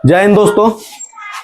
जय हिंद दोस्तों।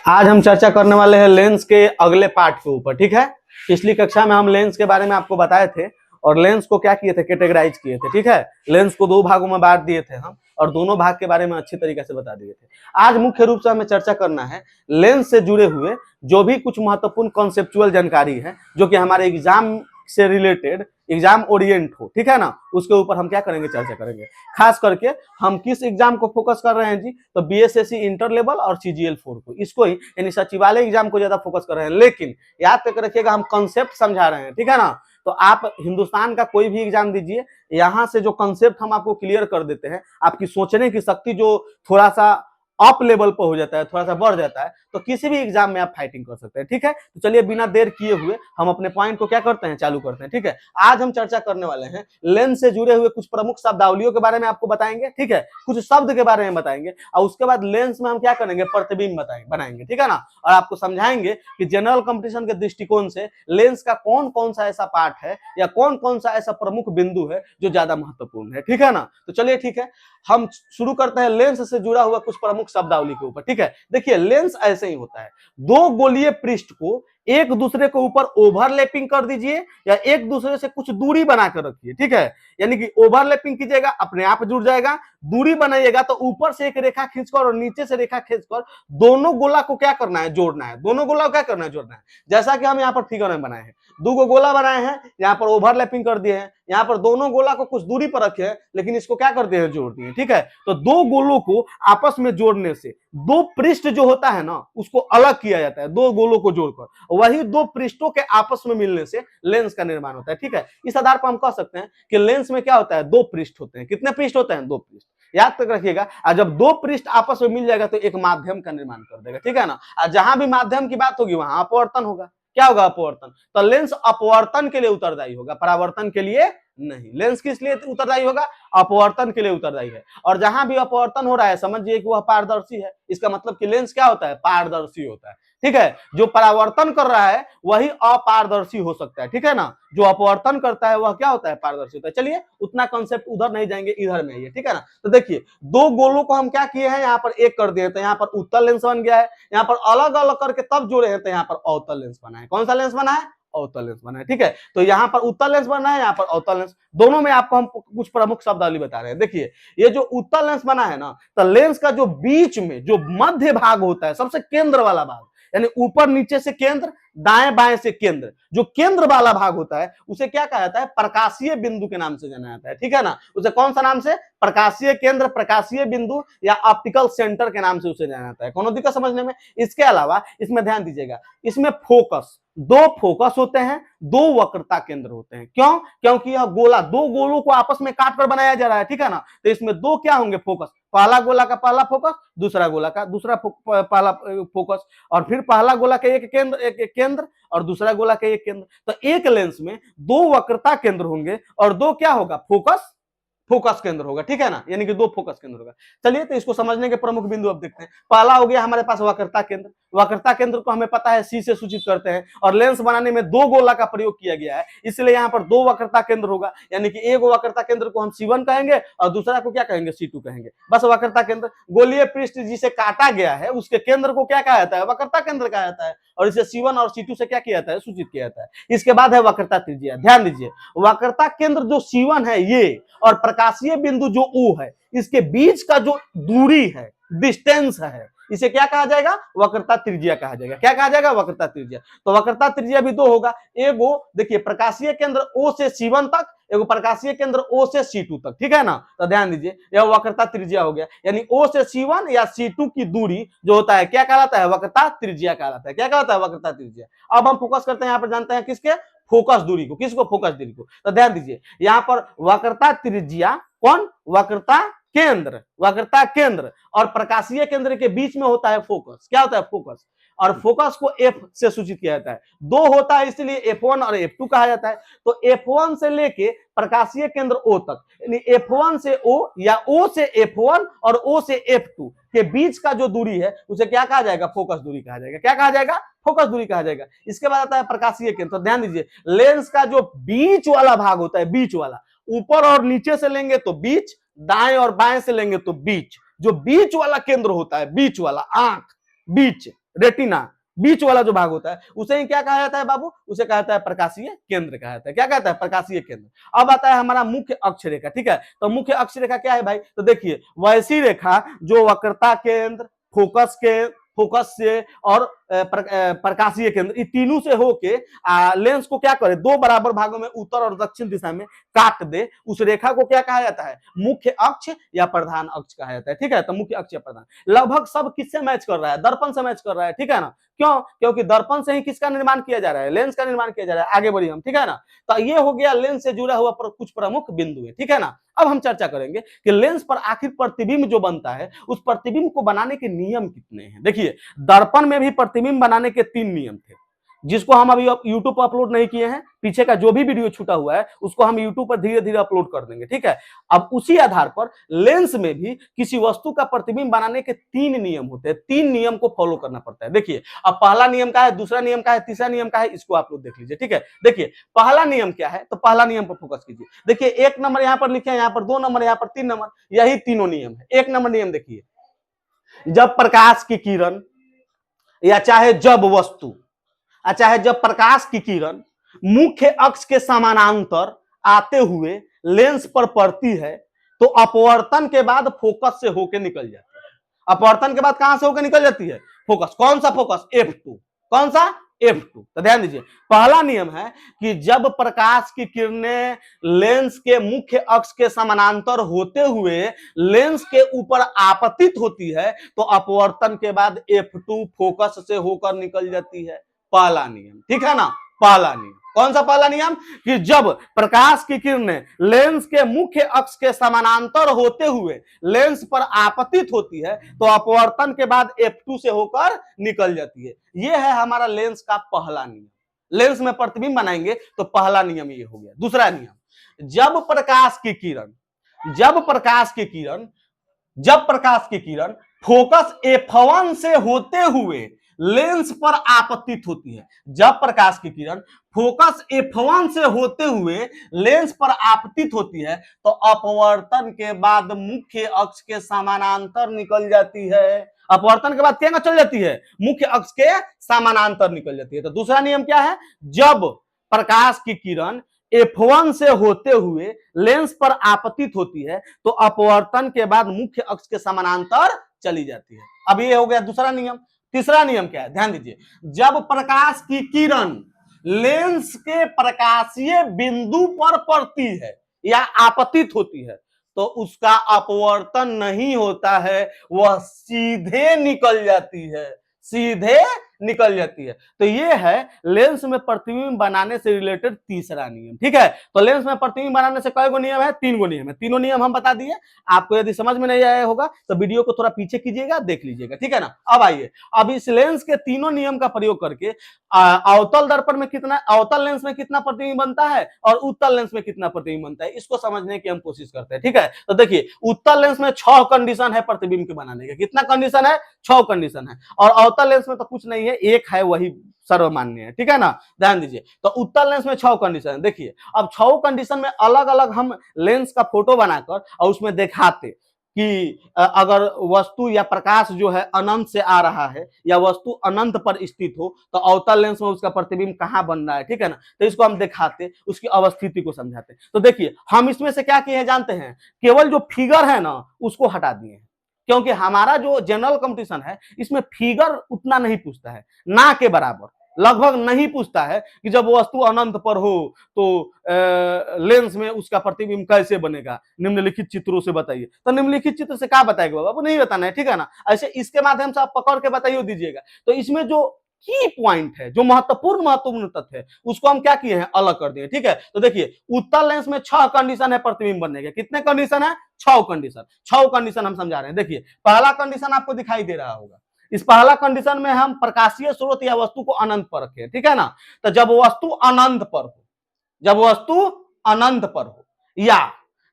आज हम चर्चा करने वाले हैं लेंस के अगले पार्ट के ऊपर। ठीक है, पिछली कक्षा में हम लेंस के बारे में आपको बताए थे और लेंस को क्या किए थे, कैटेगराइज किए थे। ठीक है, लेंस को दो भागों में बांट दिए थे हम और दोनों भाग के बारे में अच्छी तरीके से बता दिए थे। आज मुख्य रूप से हमें चर्चा करना है लेंस से जुड़े हुए जो भी कुछ महत्वपूर्ण कॉन्सेप्चुअल जानकारी है जो कि हमारे एग्जाम से रिलेटेड, एग्जाम ओरिएंट हो। ठीक है ना, उसके ऊपर हम क्या करेंगे, चर्चा करेंगे। खास करके हम किस एग्जाम को फोकस कर रहे हैं जी, तो बीएसएससी इंटर लेवल और सीजीएल 4 को, इसको ही यानी सचिवालय एग्जाम को ज्यादा फोकस कर रहे हैं। लेकिन याद करके रखिएगा, हम कंसेप्ट समझा रहे हैं। ठीक है ना, तो आप हिंदुस्तान का कोई भी एग्जाम दीजिए, यहां से जो कंसेप्ट हम आपको क्लियर कर देते हैं, आपकी सोचने की शक्ति जो थोड़ा सा अप लेवल पर हो जाता है, थोड़ा सा बढ़ जाता है, तो किसी भी एग्जाम में आप फाइटिंग कर सकते हैं। ठीक है, तो चलिए बिना देर किए हुए हम अपने पॉइंट को क्या करते हैं, चालू करते हैं। ठीक है, आज हम चर्चा करने वाले हैं लेंस से जुड़े हुए कुछ प्रमुख शब्दावलियों के बारे में आपको बताएंगे। ठीक है, कुछ शब्द के बारे में बताएंगे और उसके बाद लेंस में हम क्या करेंगे, प्रतिबिंब बनाएंगे। ठीक है ना, और आपको समझाएंगे कि जनरल कंपटीशन के दृष्टिकोण से लेंस का कौन कौन सा ऐसा पार्ट है या कौन कौन सा ऐसा प्रमुख बिंदु है जो ज्यादा महत्वपूर्ण है। ठीक है ना, तो चलिए ठीक है, हम शुरू करते हैं लेंस से जुड़ा हुआ कुछ प्रमुख शब्दावली के ऊपर। ठीक है, देखिए लेंस ऐसे ही होता है, दो गोलीय पृष्ठ को एक दूसरे के ऊपर ओवरलैपिंग कर दीजिए या एक दूसरे से कुछ दूरी बनाकर रखिए। ठीक है, यानी कि ओवरलैपिंग कीजिएगा, अपने आप जुड़ जाएगा। दूरी बनाइएगा तो ऊपर से एक रेखा खींचकर और नीचे से रेखा खींचकर दोनों गोला को क्या करना है, जोड़ना है। दोनों गोला को क्या करना है, जोड़ना है। जैसा कि हम यहाँ पर फिगर में बनाए हैं, दो गोला बनाए हैं, यहाँ पर ओवरलैपिंग कर दिए हैं, यहाँ पर दोनों गोला को कुछ दूरी पर रखे हैं, लेकिन इसको क्या करते हैं, जोड़ दिए। ठीक है, तो दो गोलों को आपस में जोड़ने से दो पृष्ठ जो होता है ना, उसको अलग किया जाता है, दो गोलों को जोड़कर। वही दो पृष्ठों के आपस में मिलने से लेंस का निर्माण होता है। ठीक है, इस आधार पर हम कह सकते हैं कि लेंस में क्या होता है, दो पृष्ठ होते हैं। कितने पृष्ठ होते हैं, दो पृष्ठ। याद तक रखिएगा, और जब दो पृष्ठ आपस में मिल जाएगा तो एक माध्यम का निर्माण कर देगा। ठीक है ना, और जहां भी माध्यम की बात होगी वहां अपवर्तन होगा। क्या होगा, अपवर्तन। तो लेंस अपवर्तन के लिए उत्तरदायी होगा, परावर्तन के लिए नहीं। लेंस किस लिए उत्तरदायी होगा, अपवर्तन के लिए उत्तरदायी है। और जहां भी अपवर्तन हो रहा है समझिए कि वह पारदर्शी है, इसका मतलब कि लेंस क्या होता है, पारदर्शी होता है। ठीक है, जो परावर्तन कर रहा है वही अपारदर्शी हो सकता है। ठीक है ना, जो अपवर्तन करता है वह क्या होता है, पारदर्शी होता है। चलिए उतना कॉन्सेप्ट उधर नहीं जाएंगे, इधर में आइए। ठीक है ना, तो देखिए दो गोलों को हम क्या किए हैं, यहाँ पर एक कर दिए तो यहाँ पर उत्तल लेंस बन गया है। यहाँ पर अलग अलग करके तब जोड़े हैं तो यहाँ पर अवतल लेंस बना है। कौन सा लेंस बना है, अवतल लेंस बना है। ठीक है, तो यहाँ पर उत्तल लेंस बना है, यहाँ पर अवतल लेंस। दोनों में आपको हम कुछ प्रमुख शब्दावली बता रहे हैं। देखिए ये जो उत्तल लेंस बना है ना, तो लेंस का जो बीच में जो मध्य भाग होता है, सबसे केंद्र वाला भाग, यानी ऊपर नीचे से केंद्र, दाएं बाएं से केंद्र, जो केंद्र वाला भाग होता है उसे क्या कहा जाता है, प्रकाशीय बिंदु के नाम से जाना जाता है। ठीक है ना, उसे कौन सा नाम से, प्रकाशीय केंद्र, प्रकाशीय बिंदु या ऑप्टिकल सेंटर के नाम से उसे जाना जाता है। कौन दिक्कत समझने में। इसके अलावा इसमें ध्यान दीजिएगा, इसमें फोकस, दो फोकस होते हैं, दो वक्रता केंद्र होते हैं। क्यों, क्योंकि यह गोला दो गोलों को आपस में काटकर बनाया जा रहा है। ठीक है ना, तो इसमें दो क्या होंगे, फोकस। पहला गोला का पहला फोकस, दूसरा गोला का दूसरा पहला फोकस, और फिर पहला गोला का एक केंद्र, एक केंद्र, और दूसरा गोला का एक केंद्र। तो एक लेंस में दो वक्रता केंद्र होंगे और दो क्या होगा, फोकस केंद्र होगा। ठीक है ना, यानी कि दो फोकस केंद्र होगा। चलिए तो इसको समझने के प्रमुख बिंदु अब देखते हैं। पहला हो गया हमारे पास वक्रता केंद्र। वक्रता केंद्र को हमें पता है सी से सूचित करते हैं, और लेंस बनाने में दो गोला का प्रयोग किया गया है, इसलिए यहाँ पर दो वक्रता केंद्र होगा। यानी कि एक वक्रता केंद्र को हम C1 कहेंगे और दूसरा को क्या कहेंगे, C2 कहेंगे। बस वक्रता केंद्र। गोलीय पृष्ठ जिसे काटा गया है उसके केंद्र को क्या कहा जाता है, वक्रता केंद्र कहा जाता है, और इसे C1 और C2 से क्या किया जाता है, सूचित किया जाता है। इसके बाद है वक्रता त्रिज्या। ध्यान दीजिए, वक्रता केंद्र जो C1 है ये, और प्रकाशीय बिंदु जो O है, इसके बीच का जो दूरी है, डिस्टेंस है, इसे क्या कहा जाएगा, वक्रता त्रिज्या कहा जाएगा। क्या कहा जाएगा, वक्रता त्रिज्या। तो वक्रता त्रिज्या भी दो होगा। एगो देखिए प्रकाशीय केंद्र O से C1 तक, एगो प्रकाशीय केंद्र O से C2 तक। ठीक है ना, तो ध्यान दीजिए यह वक्रता त्रिज्या हो गया, यानी O से C1 या C2 की दूरी जो होता है क्या कहलाता है, वक्रता त्रिज्या कहलाता है। क्या कहलाता है, वक्रता त्रिज्या। अब हम फोकस करते हैं, यहाँ पर जानते हैं किसके, फोकस दूरी को। किसको, फोकस दूरी को। तो ध्यान दीजिए यहाँ पर वक्रता त्रिज्या, कौन, वक्रता केंद्र, वक्रता केंद्र और प्रकाशीय केंद्र के बीच में होता है फोकस। क्या होता है, फोकस। और फोकस को F से सूचित किया जाता है, दो होता है इसलिए F1 और F2 कहा जाता है। तो F1 से लेके प्रकाशीय केंद्र O तक, यानी F1 से O या O से F1 और O से F2 के बीच का जो दूरी है उसे क्या कहा जाएगा, फोकस दूरी कहा जाएगा। क्या कहा जाएगा, फोकस दूरी कहा जाएगा। इसके बाद आता है प्रकाशीय केंद्र। तो ध्यान दीजिए लेंस का जो बीच वाला भाग होता है, बीच वाला, ऊपर और नीचे से लेंगे तो बीच, दाएं और बाएं से लेंगे तो बीच, जो बीच वाला केंद्र होता है, बीच वाला आंख, बीच रेटिना, बीच वाला जो भाग होता है उसे ही क्या कहा जाता है बाबू, उसे कहा जाता है प्रकाशीय केंद्र कहा जाता है। क्या कहता है, प्रकाशीय केंद्र। अब आता है हमारा मुख्य अक्ष रेखा, ठीक है। तो मुख्य अक्ष रेखा क्या है भाई, तो देखिए वैसी रेखा जो वक्रता केंद्र, फोकस से और प्रकाशीय केंद्र, ये तीनों से होके लेंस को क्या करे, दो बराबर भागों में उत्तर और दक्षिण दिशा में काट दे, उस रेखा को क्या कहा जाता है, मुख्य अक्ष या प्रधान अक्ष कहा जाता है, ठीक है। तो मुख्य अक्ष या प्रधान लगभग सब किससे मैच कर रहा है, दर्पण से मैच कर रहा है, ठीक है ना। क्यों, क्योंकि दर्पण से ही किसका निर्माण किया जा रहा है, लेंस का निर्माण किया जा रहा है। आगे बढ़िए हम, ठीक है ना। तो ये हो गया लेंस से जुड़ा हुआ कुछ प्रमुख बिंदु है, ठीक है ना। अब हम चर्चा करेंगे कि लेंस पर आखिर प्रतिबिंब जो बनता है, उस प्रतिबिंब को बनाने के नियम कितने हैं। देखिए दर्पण में भी प्रतिबिंब बनाने के 3 नियम थे, जिसको हम अभी यूट्यूब पर अपलोड नहीं किए हैं। पीछे का जो भी वीडियो छूटा हुआ है उसको हम यूट्यूब पर धीरे धीरे अपलोड कर देंगे, ठीक है। अब उसी आधार पर लेंस में भी किसी वस्तु का प्रतिबिंब बनाने के 3 नियम होते हैं, 3 नियम को फॉलो करना पड़ता है। देखिए अब पहला नियम का है, दूसरा नियम का है, तीसरा नियम का है, इसको आप लोग देख लीजिए, ठीक है। देखिए पहला नियम क्या है, तो पहला नियम पर फोकस कीजिए। देखिए 1 नंबर यहां पर लिखे हैं, यहां पर 2 नंबर, यहां पर 3 नंबर, यही तीनों नियम है। 1 नंबर नियम देखिए, जब प्रकाश की किरण या चाहे जब वस्तु, चाहे जब प्रकाश की किरण मुख्य अक्ष के समानांतर आते हुए लेंस पर पड़ती है, तो अपवर्तन के बाद फोकस से होकर निकल जाती है। अपवर्तन के बाद कहां से होकर निकल जाती है, फोकस। कौन सा फोकस, F2। कौन सा, F2। तो ध्यान दीजिए पहला नियम है कि जब प्रकाश की किरणें लेंस के मुख्य अक्ष के समानांतर होते हुए लेंस के ऊपर आपतित होती है, तो अपवर्तन के बाद F2 फोकस से होकर निकल जाती है। पहला नियम, ठीक है ना। पहला नियम कौन सा, पहला नियम कि जब प्रकाश की किरणें लेंस के मुख्य अक्ष के समानांतर होते हुए लेंस पर आपतित होती है, तो अपवर्तन के बाद F2 से होकर निकल जाती है। यह है हमारा लेंस का पहला नियम। लेंस में प्रतिबिंब बनाएंगे तो पहला नियम ये हो गया। दूसरा नियम, जब प्रकाश की किरण फोकस F1 से होते हुए लेंस पर आपतित होती है, जब प्रकाश की किरण फोकस F1 से होते हुए लेंस पर आपतित होती है, तो अपवर्तन के बाद मुख्य अक्ष के समानांतर निकल जाती है। अपवर्तन के बाद क्या चल जाती है, मुख्य अक्ष के समानांतर निकल जाती है। तो दूसरा नियम क्या है, जब प्रकाश की किरण F1 से होते हुए लेंस पर आपतित होती है, तो अपवर्तन के बाद मुख्य अक्ष के समानांतर चली जाती है। अब ये हो गया दूसरा नियम। तीसरा नियम क्या है, ध्यान दीजिए, जब प्रकाश की किरण लेंस के प्रकाशीय बिंदु पर पड़ती है या आपतित होती है, तो उसका अपवर्तन नहीं होता है, वह सीधे निकल जाती है, सीधे निकल जाती है। तो ये है लेंस में प्रतिबिंब बनाने से रिलेटेड तीसरा नियम, ठीक है। तो लेंस में प्रतिबिंब बनाने से कई गो नियम है, 3 गो नियम है। तीनों नियम हम बता दिए। आपको यदि समझ में नहीं आया होगा तो वीडियो को थोड़ा पीछे कीजिएगा, देख लीजिएगा, ठीक है ना। अब आइए, अब इस लेंस के तीनों नियम का प्रयोग करके अवतल दर्पण में कितना, अवतल लेंस में कितना प्रतिबिंब बनता है और उत्तल लेंस में कितना प्रतिबिंब बनता है, इसको समझने की हम कोशिश करते हैं, ठीक है। तो देखिए उत्तल लेंस में 6 कंडीशन है प्रतिबिंब के बनाने के। कितना कंडीशन है, 6 कंडीशन है। और अवतल लेंस में तो कुछ नहीं है, एक है, वही सर्वमान्य है, ठीक है ना। ध्यान दीजिए, तो उत्तल लेंस में 6 कंडीशन है। देखिए अब 6 कंडीशन में अलग अलग हम लेंस का फोटो बनाकर और उसमें दिखाते कि अगर वस्तु या प्रकाश जो है अनंत से आ रहा है या वस्तु अनंत पर स्थित हो, तो अवतल लेंस में उसका प्रतिबिंब कहां बन रहा है, ठीक है ना। तो इसको हम दिखाते, उसकी अवस्थिति को समझाते। तो देखिए हम इसमें से क्या किए हैं जानते हैं, केवल जो फिगर है ना उसको हटा दिए हैं, क्योंकि हमारा जो जनरल कंपटीशन है इसमें फिगर उतना नहीं पूछता है, ना के बराबर, लगभग नहीं पूछता है कि जब वस्तु अनंत पर हो तो लेंस में उसका प्रतिबिंब कैसे बनेगा, निम्नलिखित चित्रों से बताइए। तो निम्नलिखित चित्र से क्या बताएगा बाबू, नहीं बताना है, ठीक है ना। ऐसे इसके माध्यम से आप पकड़ के बताइए दीजिएगा। तो इसमें जो की पॉइंट है, जो महत्वपूर्ण तथ्य है, उसको हम क्या किए हैं, अलग कर दिए, ठीक है। तो देखिए उत्तल लेंस में 6 कंडीशन है प्रतिबिंब बनने के। कितने कंडीशन है, 6 कंडीशन। 6 कंडीशन हम समझा रहे हैं। देखिए पहला कंडीशन आपको दिखाई दे रहा होगा। इस पहला कंडीशन में हम प्रकाशीय स्रोत या वस्तु को अनंत पर रखे, ठीक है ना। तो जब वस्तु अनंत पर हो, जब वस्तु अनंत पर हो, या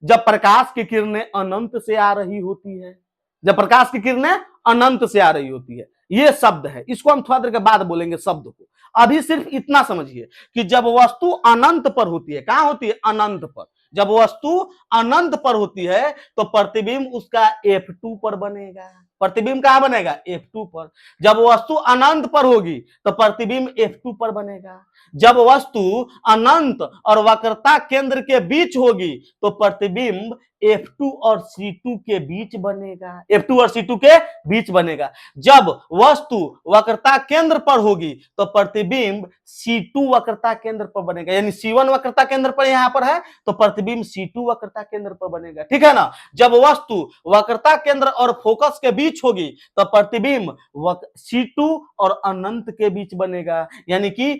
जब प्रकाश की किरणें अनंत से आ रही होती है, जब प्रकाश की किरणें अनंत से आ रही होती है, ये शब्द है, इसको हम थोड़ा देर के बाद बोलेंगे शब्द को। अभी सिर्फ इतना समझिए कि जब वस्तु अनंत पर होती है, कहां होती है, अनंत पर, जब वस्तु अनंत पर होती है तो प्रतिबिंब उसका F2 पर बनेगा। प्रतिबिंब कहां बनेगा? F2 पर। जब वस्तु अनंत पर होगी तो प्रतिबिंब F2 पर बनेगा। जब वस्तु अनंत और वक्रता केंद्र के बीच होगी तो प्रतिबिंब F2 और C2 के बीच बनेगा। F2 और C2 के बीच बनेगा। जब वस्तु वक्रता केंद्र पर होगी तो प्रतिबिंब C2 वक्रता केंद्र पर बनेगा, यानी C1 वक्रता केंद्र पर यहां पर है तो प्रतिबिंब C2 वक्रता केंद्र पर बनेगा। ठीक है ना? जब वस्तु वक्रता केंद्र और फोकस के बीच होगी तो प्रतिबिंब C2 और अनंत के बीच बनेगा, यानी कि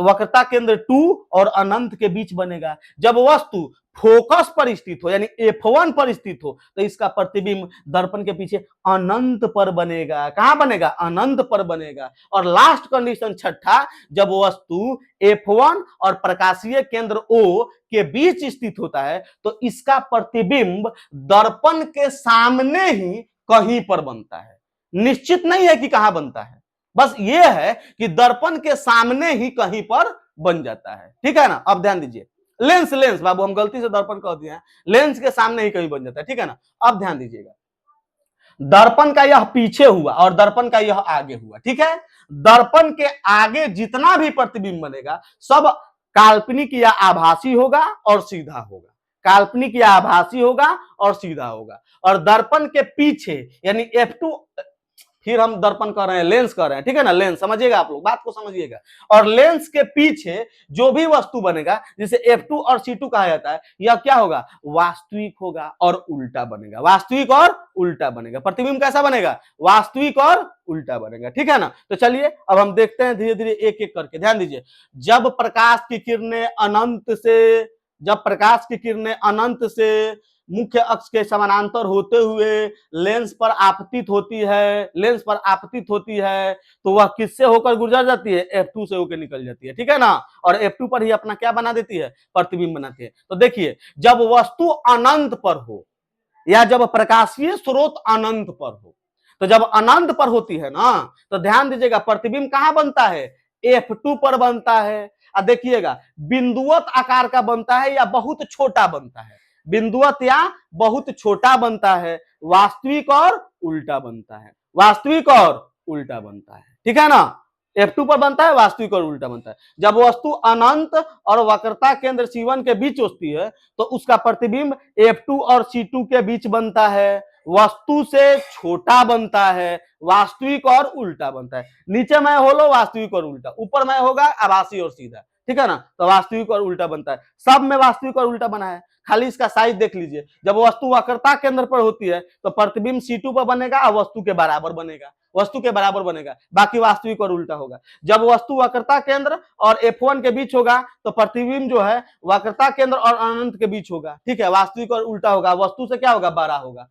वक्रता केंद्र 2 और अनंत के बीच बनेगा। जब वस्तु फोकस पर स्थित हो, यानी F1 पर स्थित हो, तो इसका प्रतिबिंब दर्पण के पीछे अनंत पर बनेगा। कहां बनेगा? अनंत पर बनेगा। और लास्ट कंडीशन छठा, जब वस्तु F1 और प्रकाशीय केंद्र O के बीच स्थित होता है तो इसका प्रतिबिंब दर्पण के सामने ही कहीं पर बनता है। निश्चित नहीं है कि कहां बनता है, बस यह है कि दर्पण के सामने ही कहीं पर बन जाता है। ठीक है ना? अब ध्यान दीजिए, लेंस लेंस बाबू हम गलती से दर्पण कह दिए हैं, लेंस के सामने ही कहीं बन जाता है। ठीक है ना? अब ध्यान दीजिएगा, दर्पण का यह पीछे हुआ और दर्पण का यह आगे हुआ। ठीक है? दर्पण के आगे जितना भी प्रतिबिंब बनेगा सब काल्पनिक या आभासी होगा और सीधा होगा। काल्पनिक या आभासी होगा और सीधा होगा। और दर्पण के पीछे यानी F2, फिर हम दर्पण कर रहे हैं, लेंस कर रहे हैं। ठीक है ना? लेंस समझिएगा, आप लोग बात को समझिएगा। और लेंस के पीछे जो भी वस्तु बनेगा जिसे F2 और C2 कहा जाता है, यह क्या होगा? वास्तविक होगा और उल्टा बनेगा। वास्तविक और उल्टा बनेगा। प्रतिबिंब कैसा बनेगा? वास्तविक और उल्टा बनेगा। ठीक है ना? तो चलिए अब हम देखते हैं धीरे धीरे एक एक करके। ध्यान दीजिए, जब प्रकाश की किरणें अनंत से मुख्य अक्ष के समानांतर होते हुए लेंस पर आपतित होती है तो वह किससे होकर गुजर जाती है? F2 से होकर निकल जाती है। ठीक है ना? और F2 पर ही अपना क्या बना देती है? प्रतिबिंब बनाती है। तो देखिए, जब वस्तु अनंत पर हो या जब प्रकाशीय स्रोत अनंत पर हो, तो जब अनंत पर होती है ना, तो ध्यान दीजिएगा प्रतिबिंब कहां बनता है? F2 पर बनता है। अब देखिएगा, बिंदुवत आकार का बनता है या बहुत छोटा बनता है? बिंदुवत या बहुत छोटा बनता है। वास्तविक और उल्टा बनता है। वास्तविक और उल्टा बनता है। ठीक है ना? F2 पर बनता है, वास्तविक और उल्टा बनता है। जब वस्तु अनंत और वक्रता केंद्र C1 के बीच होती है तो उसका प्रतिबिंब F2 और C2 के बीच बनता है। वस्तु से छोटा बनता है, वास्तविक और उल्टा बनता है। नीचे में होलो वास्तविक और उल्टा, ऊपर में होगा आभासी और सीधा। ठीक है ना? तो वास्तविक और उल्टा बनता है। सब में वास्तविक और उल्टा बना है, खाली इसका साइज देख लीजिए। जब वस्तु वक्रता केंद्र पर होती है तो प्रतिबिंब C2 पर बनेगा और वस्तु के बराबर बनेगा, बाकी वास्तविक और उल्टा होगा। जब वस्तु वक्रता केंद्र और F1 के बीच होगा तो प्रतिबिंब जो है वक्रता केंद्र और अनंत के बीच होगा। ठीक है? वास्तविक और उल्टा होगा। वस्तु से क्या होगा? बड़ा होगा।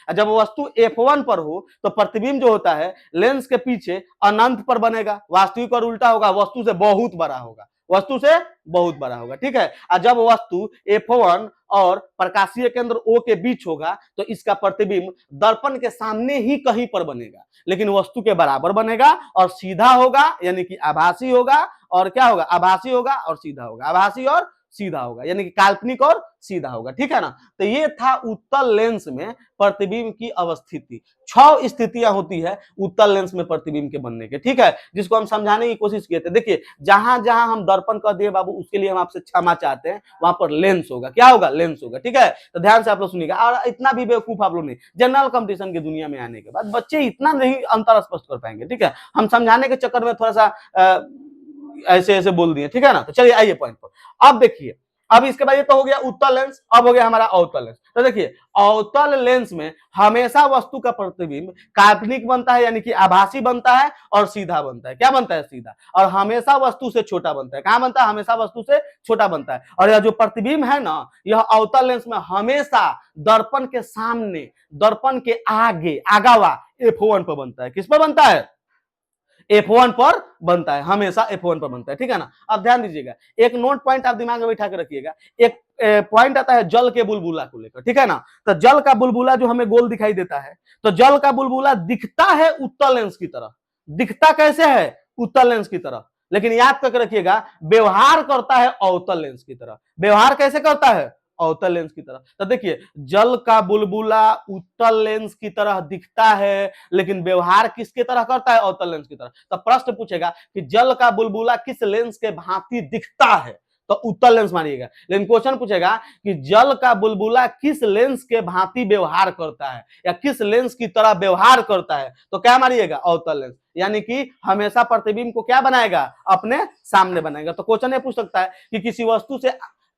जब वस्तु F1 पर हो तो प्रतिबिंब जो होता है लेंस के पीछे अनंत पर बनेगा। वास्तविक और उल्टा होगा। वस्तु से बहुत बड़ा होगा। ठीक है? और जब वस्तु F1 और प्रकाशीय केंद्र O के बीच होगा तो इसका प्रतिबिंब दर्पण के सामने ही कहीं पर बनेगा, लेकिन वस्तु के बराबर बनेगा और सीधा होगा, यानी कि आभासी होगा। और क्या होगा? आभासी होगा और सीधा होगा। आभासी और सीधा होगा, यानी कि काल्पनिक और सीधा होगा। ठीक है ना? तो ये था उत्तल लेंस में प्रतिबिंब की अवस्थिति। 6 स्थितियां होती है उत्तल लेंस में प्रतिबिंब के बनने के। ठीक है? जिसको हम समझाने की कोशिश किए थे। देखिए, जहां जहां हम दर्पण कर दिए बाबू, उसके लिए हम आपसे क्षमा चाहते हैं। वहां पर लेंस होगा। क्या होगा? लेंस होगा। ठीक है? तो ध्यान से आप लोग सुनिएगा। और इतना भी बेवकूफ आप लोग नहीं, जनरल कंपटीशन की दुनिया में आने के बाद बच्चे इतना नहीं अंतर स्पष्ट कर पाएंगे। ठीक है? हम समझाने के चक्कर में थोड़ा सा ऐसे ऐसे बोल दिए। ठीक है ना? तो चलिए आइए पॉइंट पर। अब देखिए, अब इसके बाद ये तो हो गया उत्तल लेंस, अब हो गया हमारा अवतल लेंस। तो देखिए, अवतल लेंस में हमेशा वस्तु का प्रतिबिंब काल्पनिक बनता है, यानी कि आभासी बनता है और सीधा बनता है। क्या बनता है? सीधा। और हमेशा वस्तु से छोटा बनता है। कहां बनता है? हमेशा वस्तु से छोटा बनता है। और यह जो प्रतिबिंब है ना, यह अवतल लेंस में हमेशा दर्पण के सामने, दर्पण के आगे, आगावा F1 पर बनता है। किस पर बनता है? F1 पर बनता है। हमेशा F1 पर बनता है। ठीक है ना? अब ध्यान दीजिएगा, एक नोट पॉइंट आप दिमाग में बैठा के रखिएगा। एक पॉइंट आता है जल के बुलबुला को लेकर। ठीक है ना? तो जल का बुलबुला जो हमें गोल दिखाई देता है, तो जल का बुलबुला दिखता है उत्तल लेंस की तरह। दिखता कैसे है? उत्तल लेंस की तरह। लेकिन याद करके रखिएगा व्यवहार करता है अवतल लेंस की तरह। व्यवहार कैसे करता है? अवतल लेंस की तरह। तो देखिए जल का बुलबुला उत्तल लेंस की तरह दिखता है, लेकिन व्यवहार किसके तरह करता है? अवतल लेंस की तरह। तो प्रश्न पूछेगा कि जल का बुलबुला किस लेंस के भांति दिखता है, तो उत्तल लेंस मानिएगा। लेकिन क्वेश्चन पूछेगा कि जल का बुलबुला किस लेंस के भांति व्यवहार करता है या किस लेंस की तरह व्यवहार करता है, तो क्या मानिएगा? अवतल लेंस। यानी कि हमेशा प्रतिबिंब को क्या बनाएगा? अपने सामने बनाएगा। तो क्वेश्चन ये पूछ सकता है कि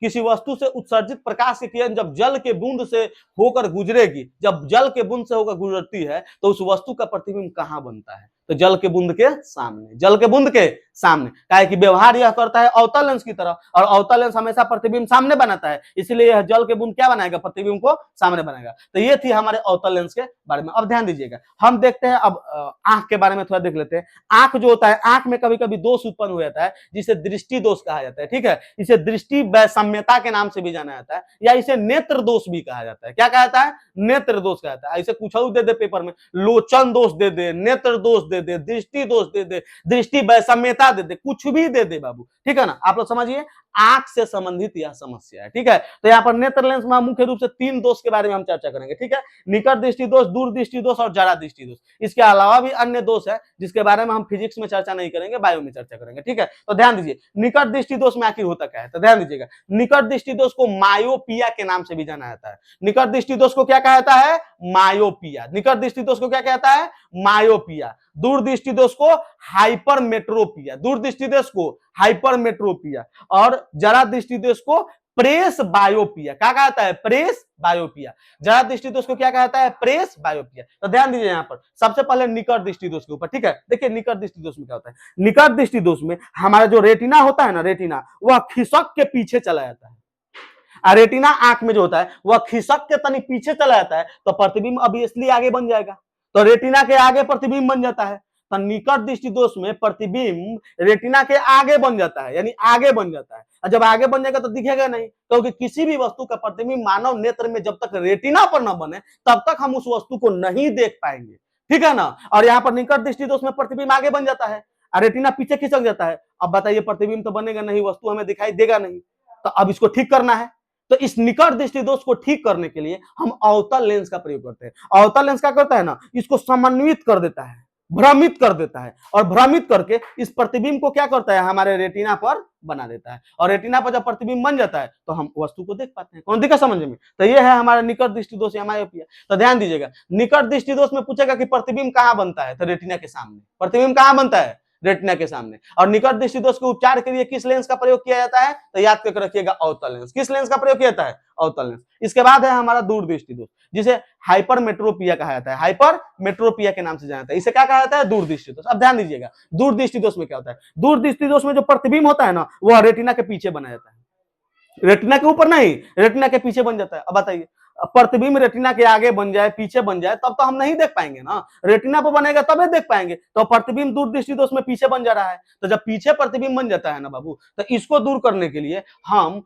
किसी वस्तु से उत्सर्जित प्रकाश की किरण जब जल के बूंद से होकर गुजरेगी, जब जल के बूंद से होकर गुजरती है तो उस वस्तु का प्रतिबिंब कहां बनता है? तो जल के बूंद के सामने। जल के बूंद के सामने, काहे कि व्यवहार यह करता है अवतल लेंस की तरह, और अवतल लेंस हमेशा प्रतिबिंब सामने बनाता है, इसलिए यह जल के बूंद क्या बनाएगा? प्रतिबिंब को सामने बनाएगा। तो ये थी हमारे अवतल लेंस के बारे में। अब ध्यान दीजिएगा, हम देखते हैं अब आंख के बारे में थोड़ा देख लेते हैं। आंख जो होता है, आंख में कभी कभी दोष उत्पन्न हो जाता है जिसे दृष्टि दोष कहा जाता है। ठीक है, इसे दृष्टि वैषम्यता के नाम से भी जाना जाता है, या इसे नेत्र दोष भी कहा जाता है। क्या कहा जाता है? नेत्र दोष कहा जाता है। ऐसे कुछ दे दे पेपर में, लोचन दोष दे दे, नेत्र दोष दे दे, दृष्टि दोष दे दे, दृष्टि वैषम्यता दे दे, कुछ भी दे दे बाबू। ठीक है ना, आप लोग समझिए आंख से संबंधित यह समस्या है। ठीक है, तो यहाँ पर नेत्र लेंस में मुख्य रूप से 3 दोष के बारे में हम चर्चा करेंगे। ठीक है, निकट दृष्टि दोष, दूर दृष्टि दोष और जरा दृष्टि दोष। इसके अलावा भी अन्य दोष है जिसके बारे में हम फिजिक्स में चर्चा नहीं करेंगे, बायो में चर्चा करेंगे। ठीक है, तो ध्यान दीजिए निकट दृष्टि दोष में आखिर होता क्या है, तो ध्यान दीजिएगा। निकट दृष्टि दोष को मायोपिया के नाम से भी जाना जाता है। निकट दृष्टि दोष को क्या कहा जाता है? मायोपिया। निकट दृष्टि दोष को क्या कहता है? मायोपिया। दूर दृष्टि दोष को हाइपरमेट्रोपिया, दूर दृष्टि दोष को हाइपरमेट्रोपिया, और जरा दृष्टि दोष को प्रेस बायोपिया। क्या कहता है? प्रेस बायोपिया। जरा दृष्टि दोष को क्या कहता है? प्रेस बायोपिया। तो ध्यान दीजिए यहाँ पर सबसे पहले निकट दृष्टि दोष के ऊपर। ठीक है, देखिए निकट दृष्टि दोष में क्या होता है। निकट दृष्टि दोष में हमारा जो रेटिना होता है ना, रेटिना वह खिसक के पीछे चला जाता है। रेटिना आंख में जो होता है वह खिसक के तनी पीछे चला जाता है, तो प्रतिबिंब ऑब्वियसली आगे बन जाएगा। तो रेटिना के आगे प्रतिबिंब बन जाता है। तो निकट दृष्टि दोष में प्रतिबिंब रेटिना के आगे बन जाता है, यानी आगे बन जाता है। और जब आगे बन जाएगा तो दिखेगा नहीं, क्योंकि किसी भी वस्तु का प्रतिबिंब मानव नेत्र में जब तक रेटिना पर न बने तब तक हम उस वस्तु को नहीं देख पाएंगे। ठीक है ना, और यहाँ पर निकट दृष्टि दोष में प्रतिबिंब आगे बन जाता है और रेटिना पीछे खिसक जाता है। अब बताइए प्रतिबिंब तो बनेगा नहीं, वस्तु हमें दिखाई देगा नहीं। तो अब इसको ठीक करना है, तो इस निकट दृष्टि दोष को ठीक करने के लिए हम अवतल लेंस का प्रयोग करते हैं। अवतल लेंस क्या करता है ना, इसको समन्वित कर देता है, भ्रमित कर देता है, और भ्रमित करके इस प्रतिबिंब को क्या करता है? हमारे रेटिना पर बना देता है। और रेटिना पर जब प्रतिबिंब बन जाता है तो हम वस्तु को देख पाते हैं। कौन दिखा समझ में? तो ये है हमारा निकट दृष्टि दोष या मायोपिया। तो ध्यान दीजिएगा, निकट दृष्टि दोष में पूछेगा कि प्रतिबिंब कहां बनता है, तो रेटिना के सामने। प्रतिबिंब कहां बनता है? रेटिना के सामने। और निकट दृष्टि दोष के उपचार के लिए किस लेंस का प्रयोग किया जाता है, तो याद करके रखिएगा अवतल लेंस। किस लेंस का प्रयोग किया जाता है? अवतल लेंस। इसके बाद है हमारा दूर दृष्टि दोष, जिसे हाइपरमेट्रोपिया कहा जाता है। हाइपरमेट्रोपिया के नाम से जाना जाता है। इसे क्या कहा जाता है? दूर दृष्टि दोष। अब ध्यान दीजिएगा दूर दृष्टि दोष में क्या होता है। दूर दृष्टि दोष में जो प्रतिबिंब होता है ना, वह रेटिना के पीछे बना जाता है, रेटिना के ऊपर नहीं, रेटिना के पीछे बन जाता है। अब बताइए प्रतिबिंब रेटिना के आगे बन जाए, पीछे बन जाए, तब तो हम नहीं देख पाएंगे ना। रेटिना पर बनेगा तबे देख पाएंगे। तो प्रतिबिंब दूर दृष्टि दोष में पीछे बन जा रहा है। तो जब पीछे प्रतिबिंब बन जाता है ना बाबू, तो इसको दूर करने के लिए हम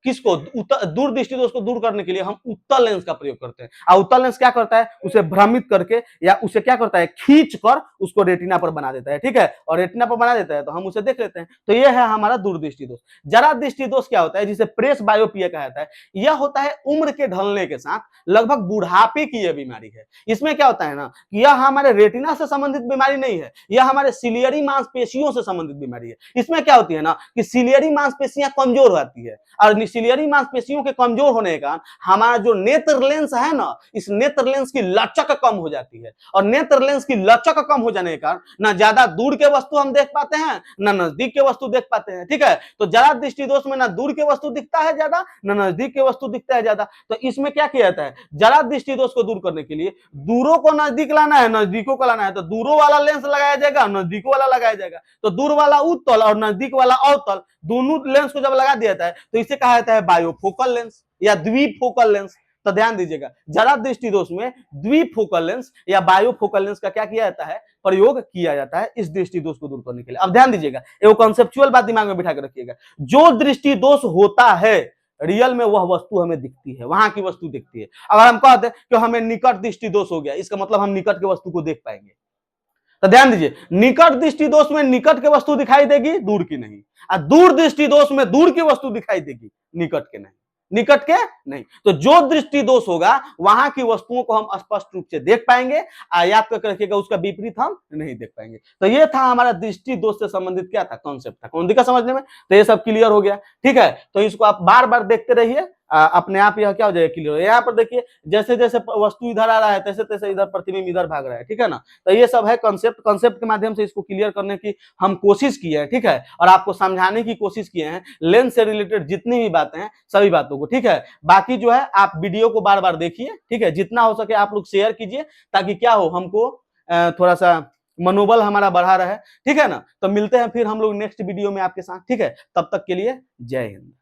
किसको, दूर दृष्टि दोष को दूर करने के लिए हम उत्तल लेंस का प्रयोग करते हैं। और उत्तल लेंस क्या करता है? उसे भ्रमित करके या उसे क्या करता है? खींच कर उसको रेटिना पर बना देता है। ठीक है, और रेटिना पर बना देता है तो हम उसे देख लेते हैं। तो यह है हमारा दूर दृष्टि दोष। जरा दृष्टि दोष क्या होता है, जिसे प्रेस बायोपिया कहा जाता है। यह होता है उम्र के ढलने के साथ लगभग बुढ़ापे की यह बीमारी है। इसमें क्या होता है ना, यह हमारे रेटिना से संबंधित बीमारी नहीं है, यह हमारे सिलियरी मांसपेशियों से संबंधित बीमारी है। इसमें क्या होती है ना कि सिलियरी मांसपेशियां कमजोर होती है, और सिलियरी मांसपेशियों के कमजोर होने के कारण हमारा जो नेत्र लेंस है ना, इस नेत्र लेंस की लचक कम हो जाती है। और नेत्र लेंस की लचक कम हो जाने के कारण ना ज्यादा दूर के वस्तु हम देख पाते हैं, ना नजदीक के वस्तु देख पाते हैं। ठीक है, तो जरा दृष्टि दोष में ना दूर के वस्तु दिखता है ज्यादा, ना नजदीक के वस्तु दिखता है ज्यादा। तो इसमें क्या किया जाता है, जरा दृष्टि दोष को दूर करने के लिए दूरों को नजदीक लाना है, नजदीकों को लाना है, तो दूरों वाला लेंस लगाया जाएगा, नजदीकों वाला लगाया जाएगा। तो दूर वाला उत्तल और नजदीक वाला अवतल, दोनों लेंस को जब लगा दिया जाता है तो इसे कहा जाता है बायोफोकल लेंस या द्विफोकल लेंस। तो ध्यान दीजिएगा, जरा दृष्टि दोष में द्विफोकल लेंस या बायोफोकल लेंस का क्या किया जाता है? प्रयोग किया जाता है इस दृष्टि दोष को दूर करने के लिए। अब ध्यान दीजिएगा, एक कॉन्सेप्चुअल बात दिमाग में बिठा कर रखिएगा। जो दृष्टि दोष होता है रियल में वह वस्तु हमें दिखती है, वहां की वस्तु दिखती है। अगर हम कहते हैं कि हमें निकट दृष्टि दोष हो गया, इसका मतलब हम निकट की वस्तु को देख पाएंगे। तो ध्यान दीजिए, निकट दृष्टि दोष में निकट की वस्तु दिखाई देगी, दूर की नहीं, और दूर दृष्टि दोष में दूर की वस्तु दिखाई देगी, निकट के नहीं, निकट के नहीं। तो जो दृष्टि दोष होगा वहां की वस्तुओं को हम स्पष्ट रूप से देख पाएंगे, याद करके रखिएगा, उसका विपरीत हम नहीं देख पाएंगे। तो ये था हमारा दृष्टि दोष से संबंधित क्या था, कॉन्सेप्ट था। कौन दिखा समझने में? तो ये सब क्लियर हो गया, ठीक है। तो इसको आप बार बार देखते रहिए, अपने आप यह क्या हो जाएगा, क्लियर हो। यहाँ पर देखिए, जैसे जैसे वस्तु इधर आ रहा है तैसे तैसे इधर प्रतिबिंब इधर भाग रहा है, ठीक है ना। तो ये सब है कॉन्सेप्ट, कॉन्सेप्ट के माध्यम से इसको क्लियर करने की हम कोशिश किए हैं, ठीक है, और आपको समझाने की कोशिश किए हैं लेंस से रिलेटेड जितनी भी बातें हैं सभी बातों को, ठीक है। बाकी जो है आप वीडियो को बार बार देखिए, ठीक है, जितना हो सके आप लोग शेयर कीजिए, ताकि क्या हो, हमको थोड़ा सा मनोबल हमारा बढ़ा रहे, ठीक है ना। तो मिलते हैं फिर हम लोग नेक्स्ट वीडियो में आपके साथ, ठीक है। तब तक के लिए जय हिंद।